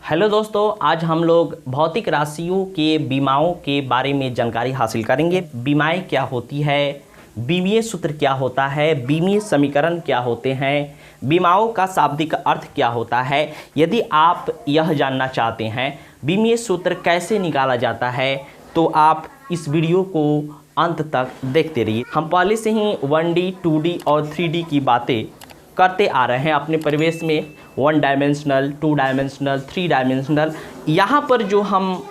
Hello दोस्तों, आज हम लोग भौतिक राशियों के बीमाओं के बारे में जानकारी हासिल करेंगे। बीमाएं क्या होती है, बीमीय सूत्र क्या होता है, बीमीय समीकरण क्या होते हैं, बीमाओं का शाब्दिक अर्थ क्या होता है। यदि आप यह जानना चाहते हैं बीमीय सूत्र कैसे निकाला जाता है तो आप इस वीडियो को अंत तक देखते रहिए। हम पहले से ही 1D, 2D और 3D की बातें करते आ रहे हैं अपने परिवेश में। 1 डायमेंशनल, 2 डायमेंशनल, 3 डायमेंशनल। यहाँ पर जो हम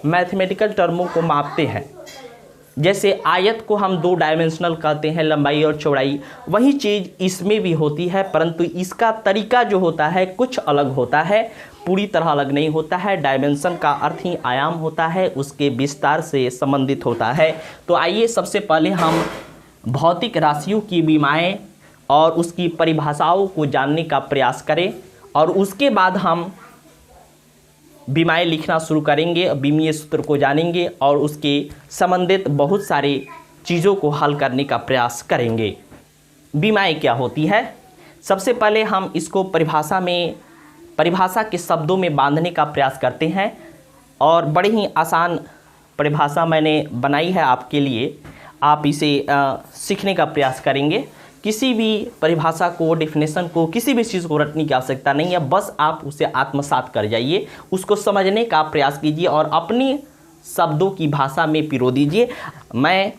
मैथमेटिकल टर्मों को मापते हैं, जैसे आयत को हम 2 डायमेंशनल कहते हैं, लंबाई और चौड़ाई, वही चीज़ इसमें भी होती है, परंतु इसका तरीका जो होता है कुछ अलग होता है, पूरी तरह अलग नहीं होता है। डायमेंशन का अर्थ ही आयाम होता है, उसके विस्तार से संबंधित होता है। तो आइए सबसे पहले हम भौतिक राशियों की बीमाएं और उसकी परिभाषाओं को जानने का प्रयास करें और उसके बाद हम बीमाएं लिखना शुरू करेंगे, बीमीय सूत्र को जानेंगे और उसके संबंधित बहुत सारे चीज़ों को हल करने का प्रयास करेंगे। बीमाएं क्या होती है, सबसे पहले हम इसको परिभाषा के शब्दों में बांधने का प्रयास करते हैं और बड़ी ही आसान परिभाषा मैंने बनाई है आपके लिए। आप इसे सीखने का प्रयास करेंगे। किसी भी परिभाषा को, डेफिनेशन को, किसी भी चीज़ को रटने की आवश्यकता नहीं है, बस आप उसे आत्मसात कर जाइए, उसको समझने का प्रयास कीजिए और अपनी शब्दों की भाषा में पिरो दीजिए। मैं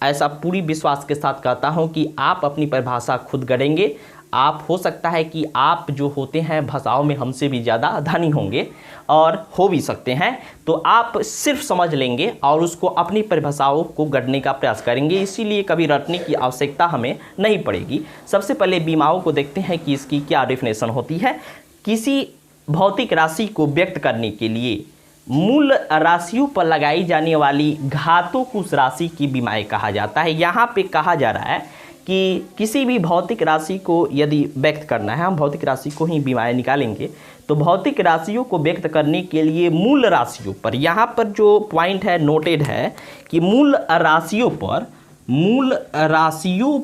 ऐसा पूरी विश्वास के साथ कहता हूं कि आप अपनी परिभाषा खुद गढ़ेंगे। आप हो सकता है कि आप जो होते हैं भाषाओं में हमसे भी ज़्यादा धनी होंगे और हो भी सकते हैं, तो आप सिर्फ समझ लेंगे और उसको अपनी परिभाषाओं को गढ़ने का प्रयास करेंगे, इसीलिए कभी रटने की आवश्यकता हमें नहीं पड़ेगी। सबसे पहले बीमाओं को देखते हैं कि इसकी क्या डेफिनेशन होती है। किसी भौतिक राशि को व्यक्त करने के लिए मूल राशियों पर लगाई जाने वाली घातों को उस राशि की बीमाएं कहा जाता है। यहाँ पे कहा जा रहा है कि किसी भी भौतिक राशि को यदि व्यक्त करना है, हम भौतिक राशि को ही बीमाएं निकालेंगे, तो भौतिक राशियों को व्यक्त करने के लिए मूल राशियों पर, यहाँ पर जो पॉइंट है नोटेड है कि मूल राशियों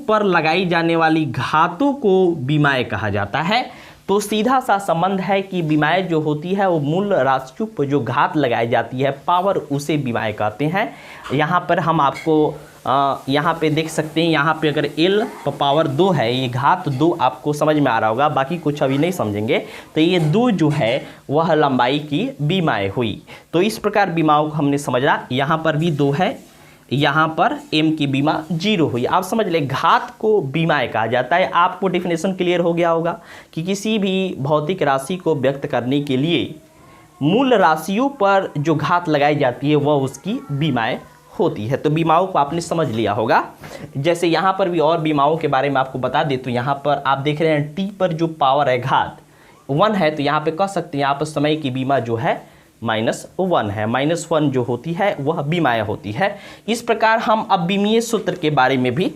पर लगाई जाने वाली घातों को बीमाएं कहा जाता है। तो सीधा सा संबंध है कि बीमाएं जो होती है वो मूल राशियों पर जो घात लगाई जाती है, पावर, उसे बीमाएं कहते हैं। यहाँ पर हम आपको यहाँ पे देख सकते हैं, यहाँ पे अगर L पावर 2 है, ये घात 2 आपको समझ में आ रहा होगा, बाकी कुछ अभी नहीं समझेंगे। तो ये 2 जो है वह लंबाई की बीमाएं हुई। तो इस प्रकार बीमाओं को हमने समझा। यहाँ पर भी 2 है, यहाँ पर M की बीमा 0 हुई। आप समझ ले, घात को बीमाएं कहा जाता है। आपको डेफिनेशन क्लियर हो गया होगा कि किसी भी भौतिक राशि को व्यक्त करने के लिए मूल राशियों पर जो घात लगाई जाती है वह उसकी बीमाएं होती है। तो बीमाओं को आपने समझ लिया होगा। जैसे यहाँ पर भी और बीमाओं के बारे में आपको बता दे, तो यहाँ पर आप देख रहे हैं T पर जो पावर है घात 1 है, तो यहाँ पे कह सकते हैं यहाँ पर समय की बीमा जो है -1 है। -1 जो होती है वह बीमाएं होती है। इस प्रकार हम अब बीमीय सूत्र के बारे में भी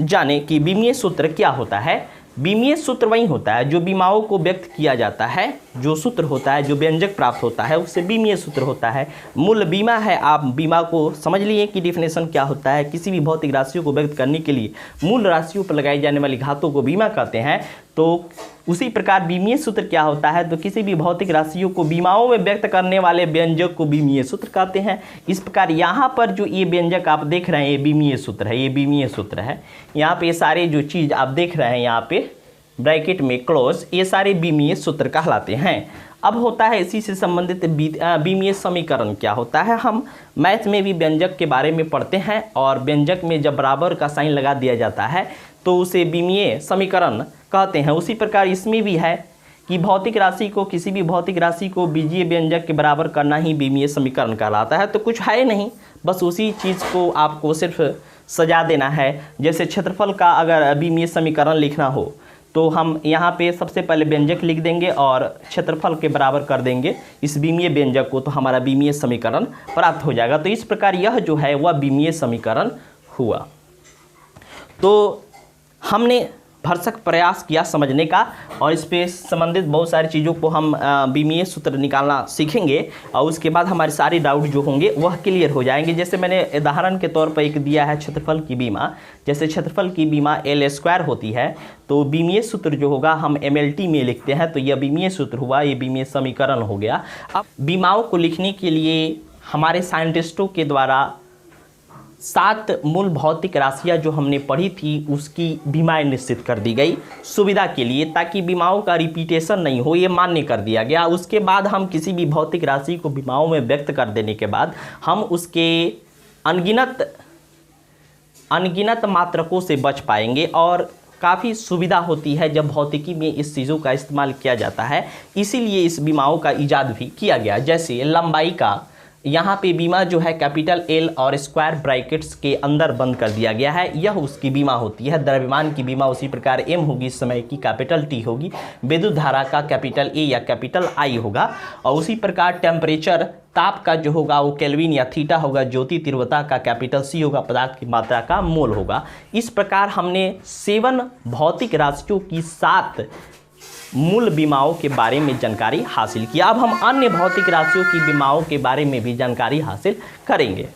जाने कि बीमीय सूत्र क्या होता है। बीमीय सूत्र वही होता है जो बीमाओं को व्यक्त किया जाता है, जो सूत्र होता है, जो व्यंजक प्राप्त होता है, उससे बीमीय सूत्र होता है। मूल बीमा है, आप बीमा को समझ लिए कि डेफिनेशन क्या होता है। किसी भी भौतिक राशियों को व्यक्त करने के लिए मूल राशियों पर लगाई जाने वाली घातों को बीमा कहते हैं। तो उसी प्रकार बीमीय सूत्र क्या होता है, तो किसी भी भौतिक राशियों को बीमाओं में व्यक्त करने वाले व्यंजक को बीमीय सूत्र कहते हैं। इस प्रकार यहाँ पर जो ये व्यंजक आप देख रहे हैं ये बीमीय सूत्र है, ये बीमीय सूत्र है। यहाँ पे ये सारे जो चीज़ आप देख रहे हैं यहाँ पे ब्रैकेट में क्लोज, ये सारे बीमीय सूत्र कहलाते हैं। अब होता है इसी से संबंधित बीमीय समीकरण क्या होता है। हम मैथ में भी व्यंजक के बारे में पढ़ते हैं और व्यंजक में जब बराबर का साइन लगा दिया जाता है तो उसे बीमीय समीकरण कहते हैं। उसी प्रकार इसमें भी है कि भौतिक राशि को, किसी भी भौतिक राशि को बीजीय व्यंजक के बराबर करना ही बीमीय समीकरण कहलाता है। तो कुछ है नहीं, बस उसी चीज़ को आपको सिर्फ सजा देना है। जैसे क्षेत्रफल का अगर बीमीय समीकरण लिखना हो तो हम यहाँ पे सबसे पहले व्यंजक लिख देंगे और क्षेत्रफल के बराबर कर देंगे इस बीमीय व्यंजक को, तो हमारा बीमीय समीकरण प्राप्त हो जाएगा। तो इस प्रकार यह जो है वह बीमीय समीकरण हुआ। तो हमने भरसक प्रयास किया समझने का, और इस पे संबंधित बहुत सारी चीज़ों को हम बीमीय सूत्र निकालना सीखेंगे और उसके बाद हमारे सारे डाउट जो होंगे वह क्लियर हो जाएंगे। जैसे मैंने उदाहरण के तौर पर एक दिया है क्षेत्रफल की बीमा। जैसे क्षेत्रफल की बीमा L² होती है, तो बीमीय सूत्र जो होगा हम MLT में लिखते हैं, तो यह बीमीय सूत्र हुआ, ये बीमीय समीकरण हो गया। अब बीमाओं को लिखने के लिए हमारे साइंटिस्टों के द्वारा 7 मूल भौतिक राशियाँ जो हमने पढ़ी थी उसकी बीमाएं निश्चित कर दी गई सुविधा के लिए, ताकि बीमाओं का रिपीटेशन नहीं हो, ये मान्य कर दिया गया। उसके बाद हम किसी भी भौतिक राशि को बीमाओं में व्यक्त कर देने के बाद हम उसके अनगिनत मात्रकों से बच पाएंगे, और काफ़ी सुविधा होती है जब भौतिकी में इस चीज़ों का इस्तेमाल किया जाता है। इसीलिए इस बीमाओं का इजाद भी किया गया। जैसे लंबाई का यहाँ पे बीमा जो है कैपिटल L और स्क्वायर ब्रैकेट्स के अंदर बंद कर दिया गया है, यह उसकी बीमा होती है। द्रव्यमान की बीमा उसी प्रकार M होगी, समय की कैपिटल T होगी, विद्युत धारा का कैपिटल A या कैपिटल I होगा, और उसी प्रकार टेम्परेचर ताप का जो होगा वो केल्विन या थीटा होगा, ज्योति तीव्रता का कैपिटल C होगा, पदार्थ की मात्रा का मोल होगा। इस प्रकार हमने 7 भौतिक राशियों की 7 मूल बीमाओं के बारे में जानकारी हासिल किया। अब हम अन्य भौतिक राशियों की बीमाओं के बारे में भी जानकारी हासिल करेंगे।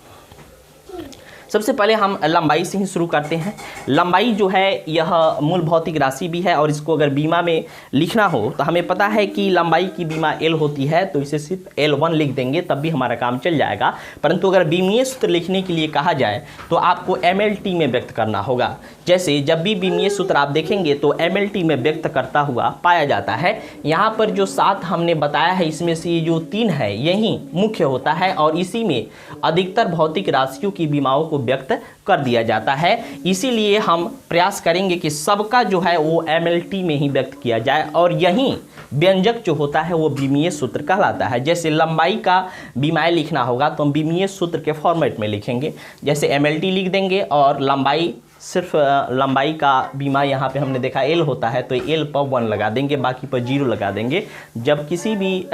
सबसे पहले हम लंबाई से ही शुरू करते हैं। लंबाई जो है यह मूल भौतिक राशि भी है, और इसको अगर बीमा में लिखना हो तो हमें पता है कि लंबाई की बीमा L होती है, तो इसे सिर्फ L1 लिख देंगे तब भी हमारा काम चल जाएगा। परंतु अगर बीमीय सूत्र लिखने के लिए कहा जाए तो आपको MLT में व्यक्त करना होगा। जैसे जब भी बीमीय सूत्र आप देखेंगे तो MLT में व्यक्त करता हुआ पाया जाता है। यहाँ पर जो 7 हमने बताया है इसमें से ये जो 3 है यही मुख्य होता है, और इसी में अधिकतर भौतिक राशियों की बीमाओं को व्यक्त कर दिया जाता है। इसीलिए हम प्रयास करेंगे कि सबका जो है वो MLT में ही व्यक्त किया जाए, और यही व्यंजक जो होता है वो बीमीय सूत्र कहलाता है। जैसे लंबाई का बीमाएं लिखना होगा तो हम बीमीय सूत्र के फॉर्मेट में लिखेंगे। जैसे MLT लिख देंगे, और लंबाई सिर्फ लंबाई का बीमा यहाँ पे हमने देखा L होता है, तो L पर 1 लगा देंगे, बाकी पर 0 लगा देंगे। जब किसी भी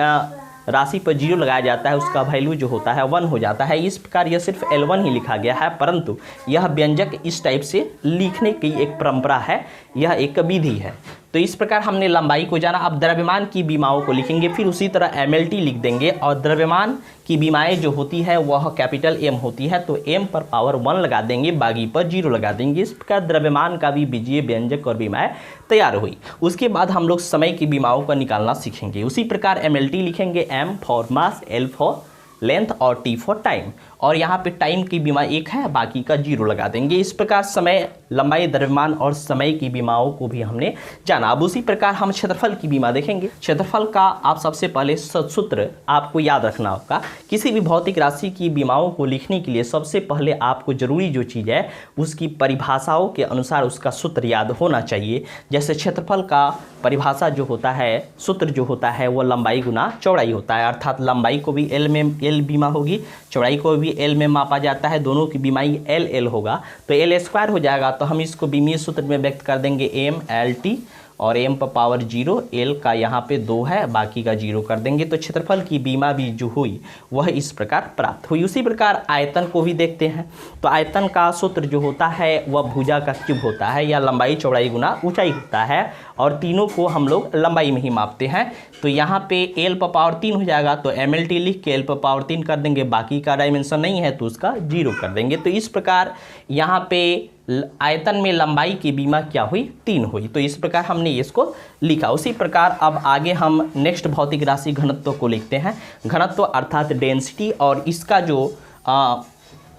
राशि पर 0 लगाया जाता है उसका वैल्यू जो होता है 1 हो जाता है। इस प्रकार यह सिर्फ L1 ही लिखा गया है, परंतु यह व्यंजक इस टाइप से लिखने की एक परंपरा है, यह एक विधि है। तो इस प्रकार हमने लंबाई को जाना। अब द्रव्यमान की बीमाओं को लिखेंगे, फिर उसी तरह MLT लिख देंगे, और द्रव्यमान की बीमाएं जो होती है वह कैपिटल M होती है, तो M पर पावर 1 लगा देंगे, बागी पर 0 लगा देंगे। इस प्रकार द्रव्यमान का भी बीजीय व्यंजक और बीमाएं तैयार हुई। उसके बाद हम लोग समय की बीमाओं का निकालना सीखेंगे। उसी प्रकार MLT लिखेंगे, M for mass, L for length और T फॉर टाइम, और यहाँ पे टाइम की बीमा 1 है, बाकी का 0 लगा देंगे। इस प्रकार समय, लंबाई, द्रव्यमान और समय की बीमाओं को भी हमने जाना। अब उसी प्रकार हम क्षेत्रफल की बीमा देखेंगे। क्षेत्रफल का आप सबसे पहले सूत्र आपको याद रखना होगा। किसी भी भौतिक राशि की बीमाओं को लिखने के लिए सबसे पहले आपको जरूरी जो चीज़ है उसकी परिभाषाओं के अनुसार उसका सूत्र याद होना चाहिए। जैसे क्षेत्रफल का परिभाषा जो होता है, सूत्र जो होता है वो लंबाई गुना चौड़ाई होता है, अर्थात लंबाई को भी L बीमा होगी, चौड़ाई को भी L में मापा जाता है, दोनों की बीमाई L होगा, तो L² हो जाएगा। तो हम इसको बीमीय सूत्र में व्यक्त कर देंगे MLT, और M पर पावर 0, L का यहाँ पे 2 है, बाकी का 0 कर देंगे। तो क्षेत्रफल की बीमा भी जो हुई वह इस प्रकार प्राप्त हुई। उसी प्रकार आयतन को भी देखते हैं। तो आयतन का सूत्र जो होता है वह भुजा का क्यूब होता है, या लंबाई चौड़ाई गुना ऊंचाई होता है, और तीनों को हम लोग लंबाई में ही मापते हैं। तो यहाँ पे L पर पावर 3 हो जाएगा, तो MLT लिख के L पर पावर 3 कर देंगे, बाकी का डायमेंशन नहीं है तो उसका 0 कर देंगे। तो इस प्रकार यहाँ पे आयतन में लंबाई की बीमा क्या हुई, 3 हुई। तो इस प्रकार हमने इसको लिखा। उसी प्रकार अब आगे हम नेक्स्ट भौतिक राशि घनत्व को लिखते हैं। घनत्व अर्थात डेंसिटी, और इसका जो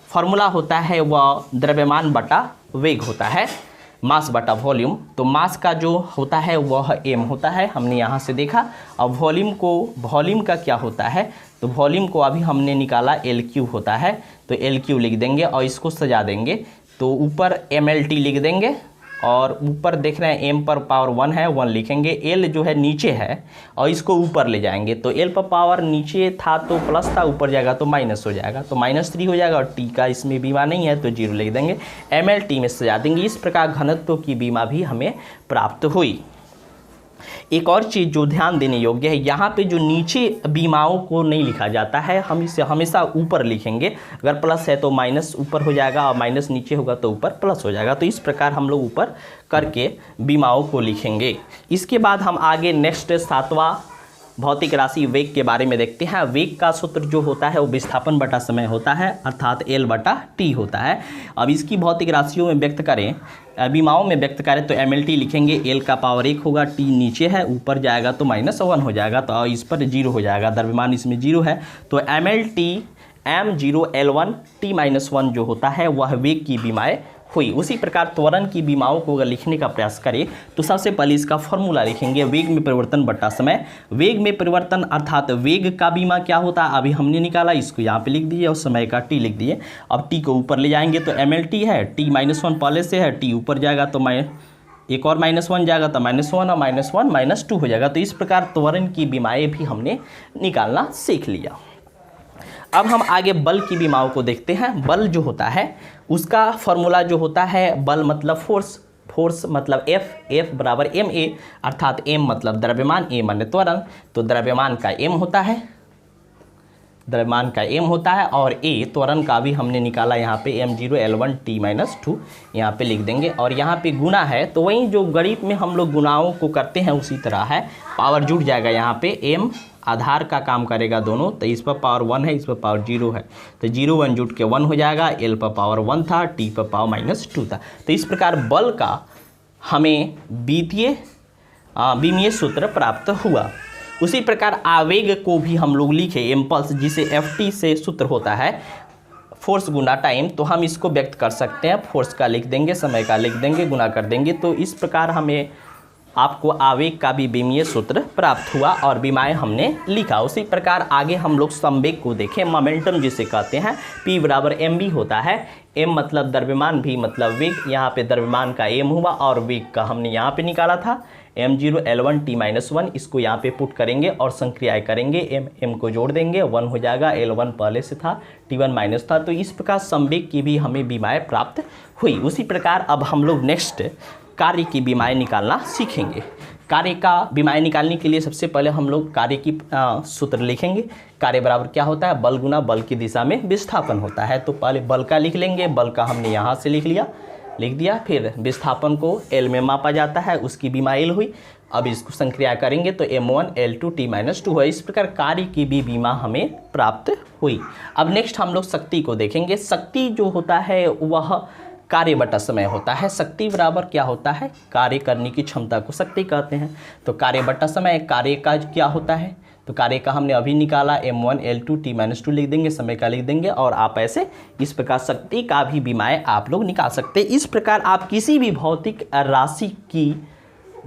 फॉर्मूला होता है वह द्रव्यमान बटा वेग होता है, मास बटा वॉल्यूम। तो मास का जो होता है वह M होता है, हमने यहाँ से देखा। अब वॉल्यूम का क्या होता है, तो वॉल्यूम को अभी हमने निकाला L³ होता है, तो L³ लिख देंगे और इसको सजा देंगे। तो ऊपर MLT लिख देंगे, और ऊपर देख रहे हैं M पर पावर 1 है, 1 लिखेंगे। L जो है नीचे है और इसको ऊपर ले जाएंगे, तो L पर पावर नीचे था तो प्लस था, ऊपर जाएगा तो माइनस हो जाएगा, तो -3 हो जाएगा, और T का इसमें बीमा नहीं है तो 0 लिख देंगे, MLT में सजा देंगे। इस प्रकार घनत्व की बीमा भी हमें प्राप्त हुई। एक और चीज़ जो ध्यान देने योग्य है, यहाँ पे जो नीचे बीमाओं को नहीं लिखा जाता है, हम इसे हमेशा ऊपर लिखेंगे। अगर प्लस है तो माइनस ऊपर हो जाएगा और माइनस नीचे होगा तो ऊपर प्लस हो जाएगा। तो इस प्रकार हम लोग ऊपर करके बीमाओं को लिखेंगे। इसके बाद हम आगे नेक्स्ट 7वां भौतिक राशि वेग के बारे में देखते हैं। वेग का सूत्र जो होता है वो विस्थापन बटा समय होता है, अर्थात L बटा T होता है। अब इसकी भौतिक राशियों में व्यक्त करें, बीमाओं में व्यक्त करें तो mLT लिखेंगे। L का पावर 1 होगा, T नीचे है, ऊपर जाएगा तो -1 हो जाएगा, तो इस पर 0 हो जाएगा, द्रव्यमान इसमें 0 है। तो mLT m0 L1 T-1 जो होता है वह वेग की बीमाएँ हुई। उसी प्रकार त्वरण की बीमाओं को अगर लिखने का प्रयास करें तो सबसे पहले इसका फॉर्मूला लिखेंगे, वेग में परिवर्तन बटा समय। वेग में परिवर्तन अर्थात वेग का बीमा क्या होता है, अभी हमने निकाला, इसको यहाँ पे लिख दिए और समय का t लिख दिए। अब t को ऊपर ले जाएंगे तो mLT है, t-1 पहले से है, t ऊपर जाएगा तो एक और -1 जाएगा तो -1 और -1 -2 हो जाएगा। तो इस प्रकार त्वरण की बीमाएँ भी हमने निकालना सीख लिया। अब हम आगे बल की बीमाओं को देखते हैं। बल जो होता है उसका फॉर्मूला जो होता है, बल मतलब फोर्स, फोर्स मतलब F बराबर ma, अर्थात m मतलब द्रव्यमान, a माने त्वरण, तो द्रव्यमान का m होता है, द्रव्यमान का m होता है, और a त्वरण का भी हमने निकाला यहाँ पे m0 L1 T-2 यहाँ पे लिख देंगे। और यहाँ पे गुना है तो वहीं जो गणित में हम लोग गुणाओं को करते हैं उसी तरह है, पावर जुड़ जाएगा यहाँ पे, m आधार का काम करेगा दोनों, तो इस पर पावर 1 है, इस पर पावर 0 है, तो 0 1 जुट के 1 हो जाएगा। L पर पावर 1 था, T पर पावर -2 था। तो इस प्रकार बल का हमें बीमीय सूत्र प्राप्त हुआ। उसी प्रकार आवेग को भी हम लोग लिखे, इम्पल्स जिसे Ft से सूत्र होता है, फोर्स गुना टाइम, तो हम इसको व्यक्त कर सकते हैं। फोर्स का लिख देंगे, समय का लिख देंगे, गुना कर देंगे, तो इस प्रकार हमें आपको आवेग का भी बीमीय सूत्र प्राप्त हुआ और बीमाएँ हमने लिखा। उसी प्रकार आगे हम लोग संवेग को देखें, मोमेंटम जिसे कहते हैं, P बराबर mv होता है। m मतलब द्रव्यमान, v मतलब वेग, यहाँ पे द्रव्यमान का m हुआ और वेग का हमने यहाँ पे निकाला था m0 L1 T-1, इसको यहाँ पे पुट करेंगे और संक्रियाएँ करेंगे, m को जोड़ देंगे, 1 हो जाएगा, L1 पहले से था, T1 माइनस था। तो इस प्रकार संवेग की भी हमें बीमाएँ प्राप्त हुई। उसी प्रकार अब हम लोग नेक्स्ट कार्य की बीमाएँ निकालना सीखेंगे। कार्य का बीमाएँ निकालने के लिए सबसे पहले हम लोग कार्य की सूत्र लिखेंगे। कार्य बराबर क्या होता है, बल गुना बल की दिशा में विस्थापन होता है। तो पहले बल का लिख लेंगे, बल का हमने यहाँ से लिख दिया, फिर विस्थापन को L में मापा जाता है, उसकी बीमा L हुई। अब इसको संक्रिया करेंगे तो m1 L2 T-2 है। इस प्रकार कार्य की भी बीमा हमें प्राप्त हुई। अब नेक्स्ट हम लोग शक्ति को देखेंगे। शक्ति जो होता है वह कार्य बटा समय होता है। शक्ति बराबर क्या होता है, कार्य करने की क्षमता को शक्ति कहते हैं। तो कार्य बटा समय, कार्य का क्या होता है, तो कार्य का हमने अभी निकाला, m1 L2 T-2 लिख देंगे, समय का लिख देंगे, और आप ऐसे इस प्रकार शक्ति का भी बीमाएँ आप लोग निकाल सकते हैं। इस प्रकार आप किसी भी भौतिक राशि की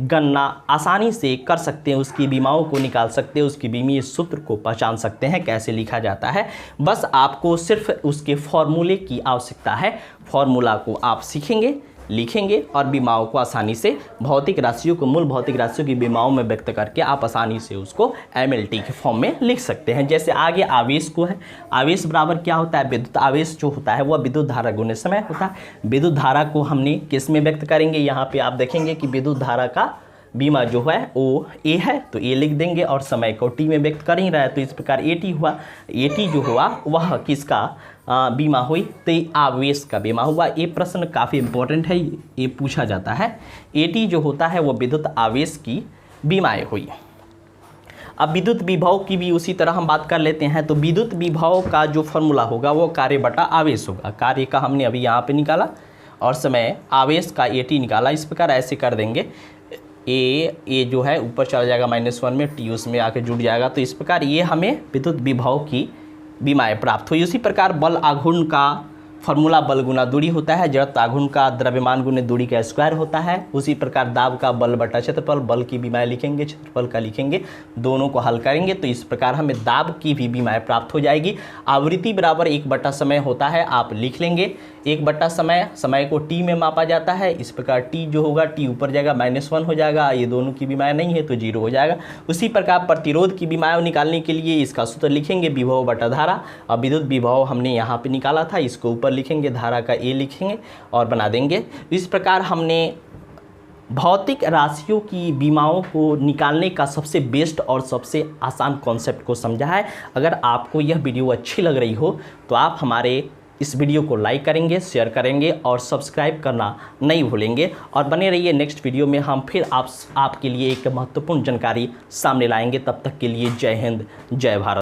गणना आसानी से कर सकते हैं, उसकी बीमाओं को निकाल सकते हैं, उसकी बीमीय सूत्र को पहचान सकते हैं कैसे लिखा जाता है। बस आपको सिर्फ उसके फॉर्मूले की आवश्यकता है। फॉर्मूला को आप सीखेंगे, लिखेंगे और बीमाओं को आसानी से भौतिक राशियों को, मूल भौतिक राशियों की बीमाओं में व्यक्त करके आप आसानी से उसको mLT के फॉर्म में लिख सकते हैं। जैसे आगे आवेश को है, आवेश बराबर क्या होता है, विद्युत आवेश जो होता है वह विद्युत धारा गुने समय होता है। विद्युत धारा को हमने किस में व्यक्त करेंगे, यहाँ पे आप देखेंगे कि विद्युत धारा का बीमा जो है वो A है, तो A लिख देंगे, और समय को T में व्यक्त कर ही रहा है, तो इस प्रकार AT हुआ। AT जो हुआ वह किसका बीमा हुई, तो आवेश का बीमा हुआ। ये प्रश्न काफ़ी इंपॉर्टेंट है, ये पूछा जाता है। AT जो होता है वो विद्युत आवेश की बीमाएँ हुई। अब विद्युत विभव की भी उसी तरह हम बात कर लेते हैं। तो विद्युत विभव का जो फॉर्मूला होगा वो कार्य बटा आवेश होगा। कार्य का हमने अभी यहाँ पे निकाला और समय आवेश का AT निकाला। इस प्रकार ऐसे कर देंगे, ए जो है ऊपर चला जाएगा -1 में, T उसमें आके जुड़ जाएगा। तो इस प्रकार ये हमें विद्युत विभव की बीमाएँ प्राप्त हुई। उसी प्रकार बल आघूर्ण का फॉर्मूला बल गुना दूरी होता है, जड़त्व आघूर्ण का द्रव्यमान गुने दूरी का स्क्वायर होता है। उसी प्रकार दाब का बल बटा क्षेत्रफल, बल की बीमाएँ लिखेंगे, क्षेत्रफल का लिखेंगे, दोनों को हल करेंगे तो इस प्रकार हमें दाब की भी बीमाएँ प्राप्त हो जाएगी। आवृत्ति बराबर 1 बटा समय होता है, आप लिख लेंगे 1 बटा समय, समय को T में मापा जाता है। इस प्रकार T जो होगा, T ऊपर जाएगा, -1 हो जाएगा, ये दोनों की बीमाएँ नहीं है तो 0 हो जाएगा। उसी प्रकार प्रतिरोध की बीमाएँ निकालने के लिए इसका सूत्र लिखेंगे, विभव बटा धारा। अब विद्युत विभव हमने यहाँ पे निकाला था, इसको ऊपर लिखेंगे, धारा का A लिखेंगे और बना देंगे। इस प्रकार हमने भौतिक राशियों की बीमाओं को निकालने का सबसे बेस्ट और सबसे आसान कॉन्सेप्ट को समझा है। अगर आपको यह वीडियो अच्छी लग रही हो तो आप हमारे इस वीडियो को लाइक करेंगे, शेयर करेंगे और सब्सक्राइब करना नहीं भूलेंगे। और बने रहिए, नेक्स्ट वीडियो में हम फिर आपके लिए एक महत्वपूर्ण जानकारी सामने लाएंगे। तब तक के लिए जय हिंद, जय भारत।